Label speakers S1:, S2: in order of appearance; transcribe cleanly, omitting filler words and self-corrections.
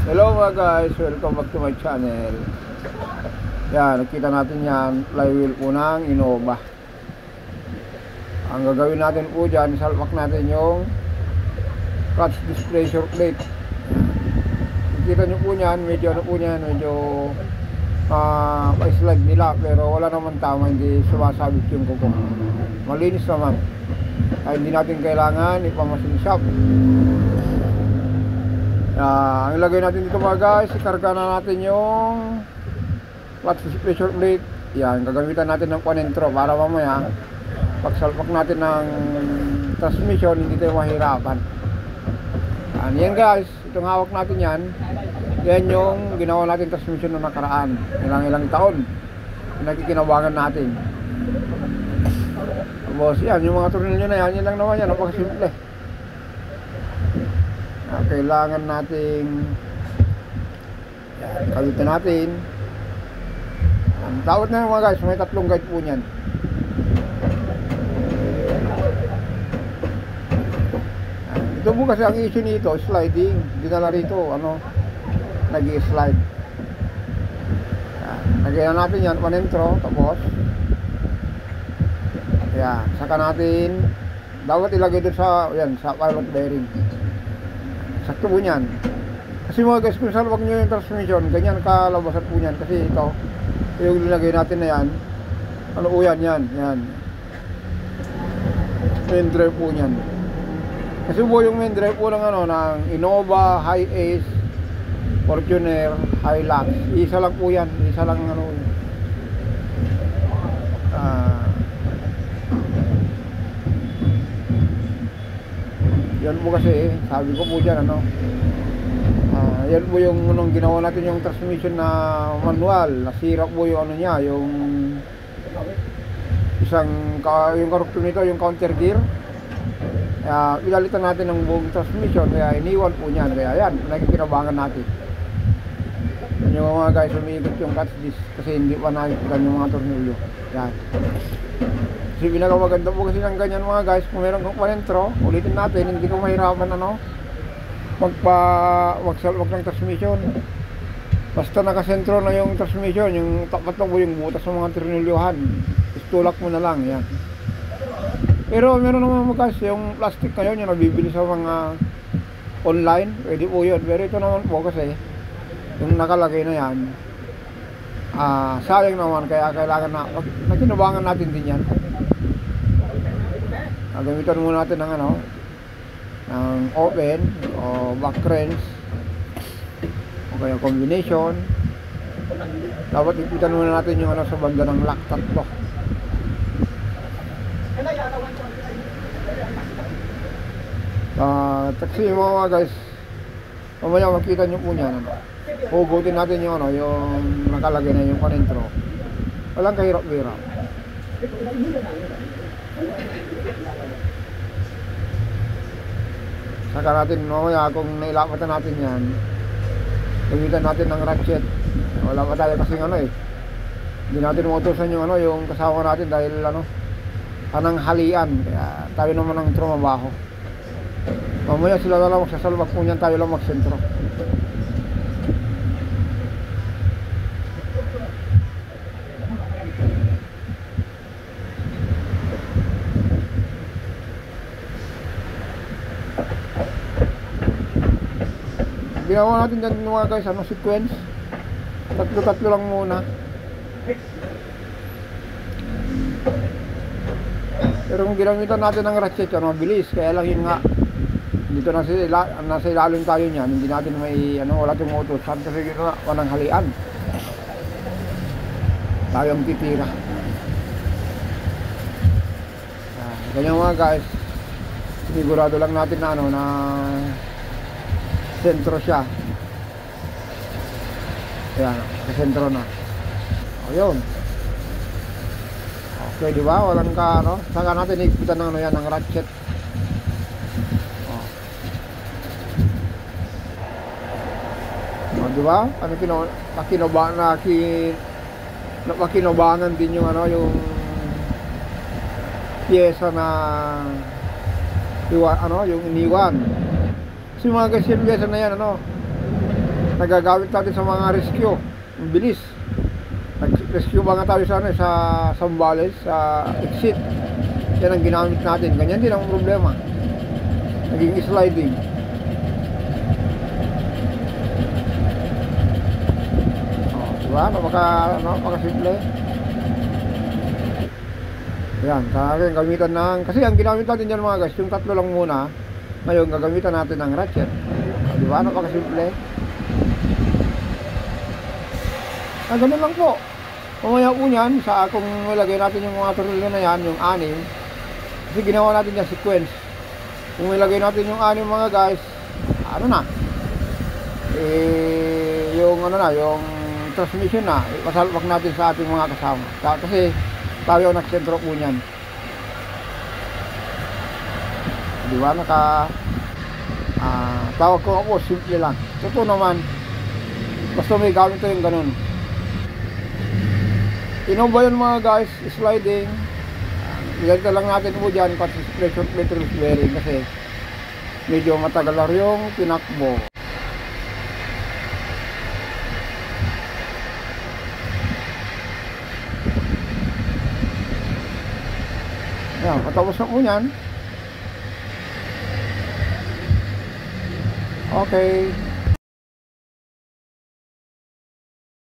S1: Hello mga guys, welcome back to my channel. Yan, nakita natin yan, flywheel po ng Innova. Ang gagawin natin po dyan, salpak natin yung clutch display short plate. Nakita nyo po yan, medyo pa-slide nila, pero wala naman tama, hindi sumasabit yung kuko. Malinis naman, ay hindi natin kailangan ipamasin shop. Ang ilagay natin dito mga guys, ikarga na natin yung clutch display short plate. Yan, gagamitan natin ng panentro para mamaya pagsalpak natin ng transmission hindi tayo mahirapan. Yan guys, itong hawak natin yan, yan yung ginawa natin transmission noong nakaraan, ilang taon nakikinabangan natin. Tapos yan, yung mga tornilyo na yan, yan lang naman yan, napakasimple. Kailangan nating kabitan natin. Ang tawad na mga guys, may tatlong guide po niyan. Ito po kasi ang issue nito, sliding. Dinala rito, nag-i-slide. Lagyan natin yan, panentro, tapos yan, saka natin dapat ilagay doon sa, yan, sa pilot bearing. Sakto po niyan. Kasi mga guys, kung salwak nyo yung transmission, ganyan kalabasan po niyan. Kasi ito, yung nilagay natin na yan, ano po yan, yan. Main drive po niyan. Kasi po yung main drive po ng Innova, Hi-Ace, Fortuner, Hilux. Isa lang po yan, isa lang yan po kasi, sabi ko po dyan, yan po yung ginawa natin yung transmission na manual. Nasira po yung niya, yung yung karugtong nito, yung counter gear. Ilalitan natin ng buong transmission, kaya iniwan po niyan. Kaya yan, nakikinabangan natin. Yung mga guys, umiikot yung clutch disc kasi hindi pa nakikita yung mga tornilyo. Yan. Kasi pinakamaganda po kasi ng ganyan mga guys, kung meron kong panentro, ulitin natin, hindi ko mahirapan magsalwak ng transmission. Basta nakasentro na yung transmission, yung tapat na po yung butas ng mga tornilyohan, istulak mo na lang yan. Pero meron naman mga guys, yung plastic ngayon yung nabibili sa mga online, pwede po yun. Pero ito naman po kasi yung nakalagay na yan, sayang naman, kaya kailangan na nakinabangan natin din yan. Gamitan muna natin ng open o back wrench o kaya combination. Dapat ipitan muna natin yung sa banda ng lock tatlo. Kasi yung mga guys, mamaya makita nyo po niyan, hugutin natin yung yung nakalagay na yung panentro. Walang kahirap-hirap. Saka natin mamaya kung nailapatan natin yan, gamitan natin ng ratchet. Wala pa tayo kasing hindi natin mautusan yung yung kasama natin dahil anang halian, kaya tayo naman ang trumabaho. Mamaya sila na lang magsasalwak po niyan, tayo lang magsentro. Ginawa natin dyan mga guys, sequence. Tatlo lang muna. Pero kung ginamitan natin ng ratchet, mabilis. Kaya lang yun nga, dito nasa ilalim tayo niyan, hindi natin may wala tumutusan kasi ginawa ng halian. Tayo ang titira. Ganyan mga guys, sigurado lang natin na na sentro siya. Ayan, sentro na. Ayun. Okay, di ba? Walang saka natin ikitan ng ng ratchet. Di ba? Nakinabangan din yung yung piyesa na yung iniwan. Kasi mga guys, yung piyesa na yan nagagamit natin sa mga rescue. Ang bilis. Nag-rescue ba nga tayo sa, ano, sa Sambales, sa exit. Yan ang ginamit natin. Ganyan din ang problema. Naging sliding. Oh, diba? Napaka-simple. Yan, sa akin gamitan ng, kasi ang ginamit natin dyan mga guys, yung tatlo lang muna. Ngayon gagamitan natin ng ratchet. Diba? Napaka-simple. Ganun lang po. Mamaya po yan, kung nilagay natin yung mga tornilyo na yan, yung 6, kasi ginawa natin yung sequence. Kung nilagay natin yung 6 mga guys, ano na, yung ano na, yung transmission na, masalpak natin sa ating mga kasama. Kasi tayo ang nagsentro po niyan. Di ba? Tawag ko po, simple lang. Totoo naman, basta may gamit ito yung ganun. Inuba yun mga guys, sliding. Ilalita lang natin po dyan pati pressure plate bearing kasi medyo matagal lang yung tinakbo. Yan, patapos na po yan. Okay.